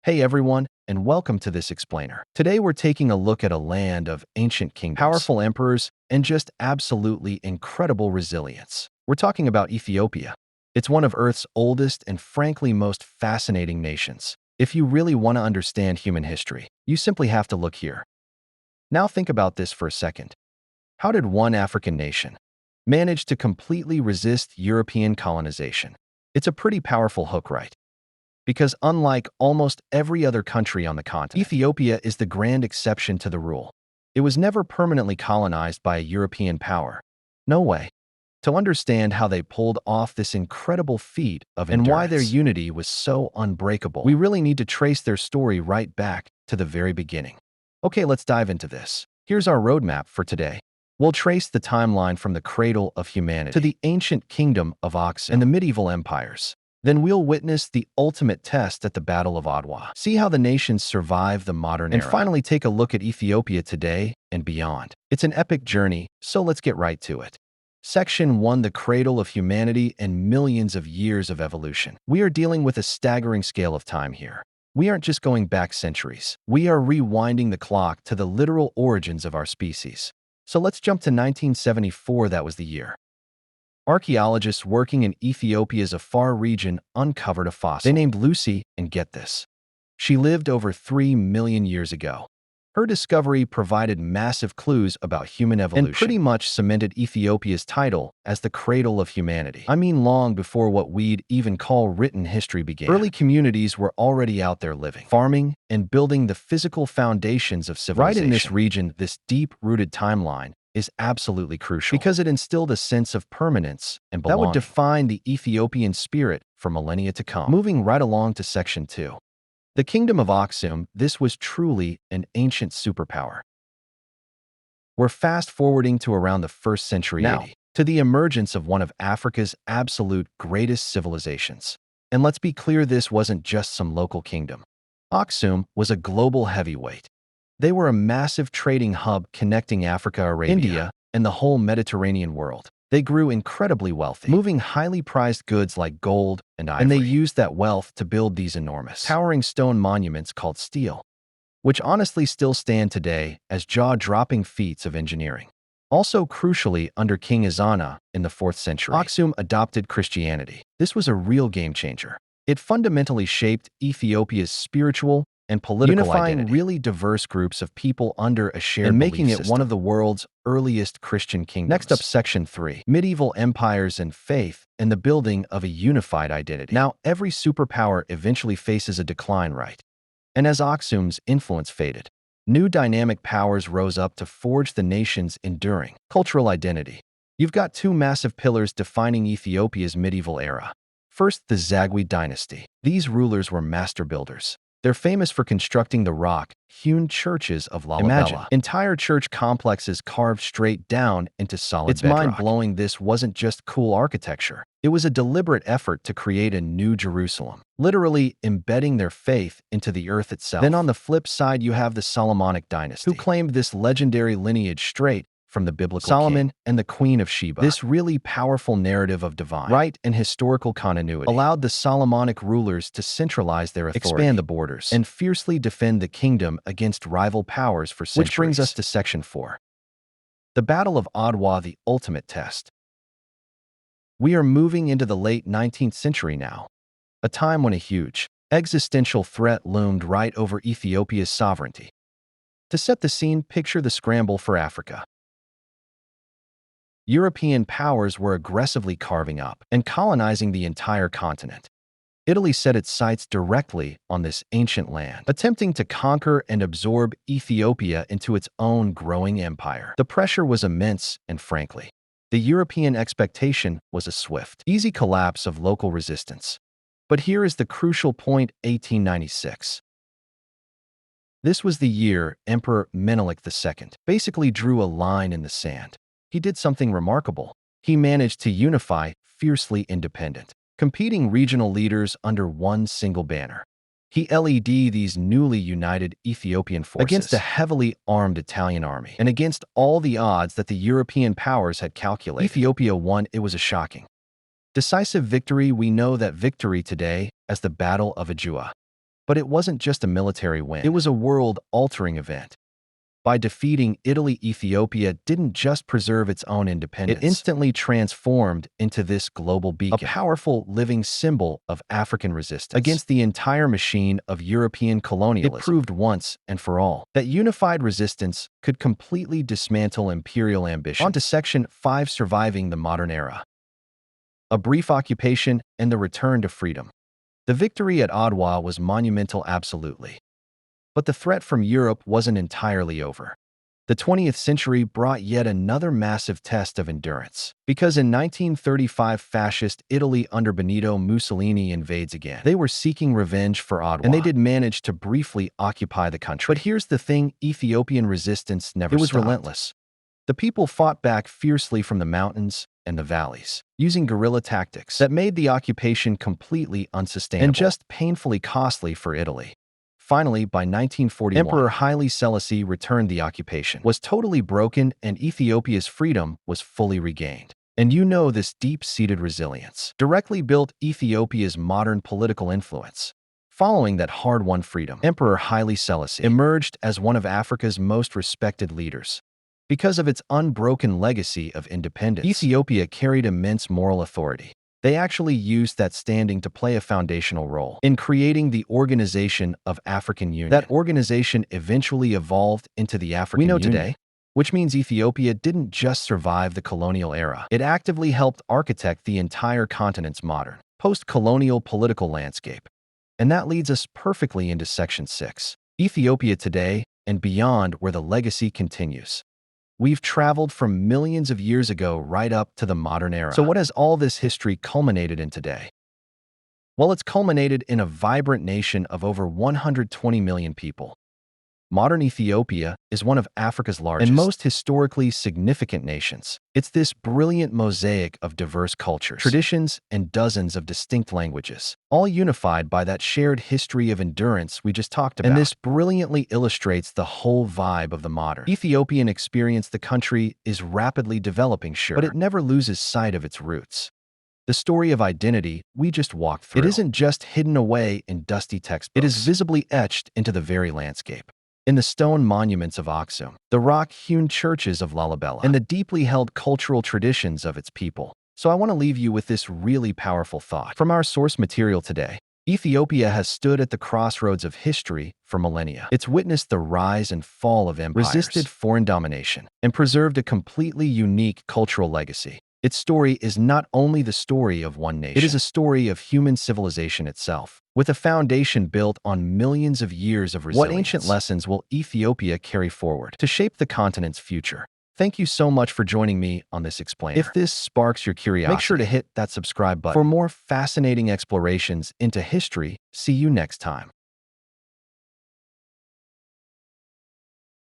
Hey everyone, and welcome to this explainer. Today we're taking a look at a land of ancient kingdoms, powerful emperors, and just absolutely incredible resilience. We're talking about Ethiopia. It's one of Earth's oldest and frankly most fascinating nations. If you really want to understand human history, you simply have to look here. Now think about this for a second. How did one African nation manage to completely resist European colonization? It's a pretty powerful hook, right? Because unlike almost every other country on the continent, Ethiopia is the grand exception to the rule. It was never permanently colonized by a European power. No way. To understand how they pulled off this incredible feat of endurance and why their unity was so unbreakable, we really need to trace their story right back to the very beginning. Okay, let's dive into this. Here's our roadmap for today. We'll trace the timeline from the cradle of humanity to the ancient Kingdom of Aksum and the medieval empires. Then we'll witness the ultimate test at the Battle of Adwa, see how the nations survive the modern era, and finally take a look at Ethiopia today and beyond. It's an epic journey, so let's get right to it. Section 1: The Cradle of Humanity and Millions of Years of Evolution. We are dealing with a staggering scale of time here. We aren't just going back centuries. We are rewinding the clock to the literal origins of our species. So let's jump to 1974, that was the year. Archaeologists working in Ethiopia's Afar region uncovered a fossil they named Lucy, and get this, she lived over 3 million years ago. Her discovery provided massive clues about human evolution and pretty much cemented Ethiopia's title as the cradle of humanity. I mean, long before what we'd even call written history began. Early communities were already out there living, farming, and building the physical foundations of civilization. Right in this region, this deep-rooted timeline is absolutely crucial because it instilled a sense of permanence and belonging that would define the Ethiopian spirit for millennia to come. Moving right along to Section 2. The Kingdom of Aksum, this was truly an ancient superpower. We're fast-forwarding to around the 1st century AD, to the emergence of one of Africa's absolute greatest civilizations. And let's be clear, this wasn't just some local kingdom. Aksum was a global heavyweight. They were a massive trading hub connecting Africa, Arabia, India, and the whole Mediterranean world. They grew incredibly wealthy, moving highly prized goods like gold and ivory. And they used that wealth to build these enormous, towering stone monuments called stele, which honestly still stand today as jaw-dropping feats of engineering. Also crucially, under King Ezana in the 4th century, Aksum adopted Christianity. This was a real game-changer. It fundamentally shaped Ethiopia's spiritual and political identity, unifying really diverse groups of people under a shared and making it one of the world's earliest Christian kingdoms. Next up, Section 3. Medieval empires and faith and the building of a unified identity. Now, every superpower eventually faces a decline, right? And as Aksum's influence faded, new dynamic powers rose up to forge the nation's enduring cultural identity. You've got two massive pillars defining Ethiopia's medieval era. First, the Zagwe dynasty. These rulers were master builders. They're famous for constructing the rock-hewn churches of Lalibela. Imagine entire church complexes carved straight down into solid bedrock. It's mind-blowing. This wasn't just cool architecture. It was a deliberate effort to create a new Jerusalem, literally embedding their faith into the earth itself. Then on the flip side, you have the Solomonic dynasty, who claimed this legendary lineage straight from the biblical Solomon and the Queen of Sheba. This really powerful narrative of divine right and historical continuity allowed the Solomonic rulers to centralize their authority, expand the borders, and fiercely defend the kingdom against rival powers for centuries. Which brings us to Section 4. The Battle of Adwa, the ultimate test. We are moving into the late 19th century now, a time when a huge existential threat loomed right over Ethiopia's sovereignty. To set the scene, picture the scramble for Africa. European powers were aggressively carving up and colonizing the entire continent. Italy set its sights directly on this ancient land, attempting to conquer and absorb Ethiopia into its own growing empire. The pressure was immense, and frankly, the European expectation was a swift, easy collapse of local resistance. But here is the crucial point: 1896. This was the year Emperor Menelik II basically drew a line in the sand. He did something remarkable. He managed to unify fiercely independent, competing regional leaders under one single banner. He led these newly united Ethiopian forces against a heavily armed Italian army, and against all the odds that the European powers had calculated. Ethiopia won. It was a shocking, decisive victory. We know that victory today as the Battle of Adwa. But it wasn't just a military win. It was a world-altering event. By defeating Italy, Ethiopia didn't just preserve its own independence. It instantly transformed into this global beacon, a powerful living symbol of African resistance against the entire machine of European colonialism. It proved once and for all that unified resistance could completely dismantle imperial ambition. On to Section 5, surviving the modern era. A brief occupation and the return to freedom. The victory at Adwa was monumental, absolutely. But the threat from Europe wasn't entirely over. The 20th century brought yet another massive test of endurance. Because in 1935, fascist Italy under Benito Mussolini invades again. They were seeking revenge for Adwa, and they did manage to briefly occupy the country. But here's the thing, Ethiopian resistance never stopped. It was relentless. The people fought back fiercely from the mountains and the valleys, using guerrilla tactics that made the occupation completely unsustainable and just painfully costly for Italy. Finally, by 1941, Emperor Haile Selassie returned. The occupation was totally broken and Ethiopia's freedom was fully regained. And you know, this deep-seated resilience directly built Ethiopia's modern political influence. Following that hard-won freedom, Emperor Haile Selassie emerged as one of Africa's most respected leaders. Because of its unbroken legacy of independence, Ethiopia carried immense moral authority. They actually used that standing to play a foundational role in creating the Organization of African Union. That organization eventually evolved into the African Union we know today, which means Ethiopia didn't just survive the colonial era. It actively helped architect the entire continent's modern, post-colonial political landscape. And that leads us perfectly into Section 6, Ethiopia today and beyond, where the legacy continues. We've traveled from millions of years ago right up to the modern era. So what has all this history culminated in today? Well, it's culminated in a vibrant nation of over 120 million people. Modern Ethiopia is one of Africa's largest and most historically significant nations. It's this brilliant mosaic of diverse cultures, traditions, and dozens of distinct languages, all unified by that shared history of endurance we just talked about. And this brilliantly illustrates the whole vibe of the modern Ethiopian experience. The country is rapidly developing, sure, but it never loses sight of its roots. The story of identity we just walked through. It isn't just hidden away in dusty textbooks. It is visibly etched into the very landscape. In the stone monuments of Aksum, the rock-hewn churches of Lalibela, and the deeply held cultural traditions of its people. So I want to leave you with this really powerful thought. From our source material today, Ethiopia has stood at the crossroads of history for millennia. It's witnessed the rise and fall of empires, resisted foreign domination, and preserved a completely unique cultural legacy. Its story is not only the story of one nation, it is a story of human civilization itself, with a foundation built on millions of years of resilience. What ancient lessons will Ethiopia carry forward to shape the continent's future? Thank you so much for joining me on this explainer. If this sparks your curiosity, make sure to hit that subscribe button for more fascinating explorations into history. See you next time.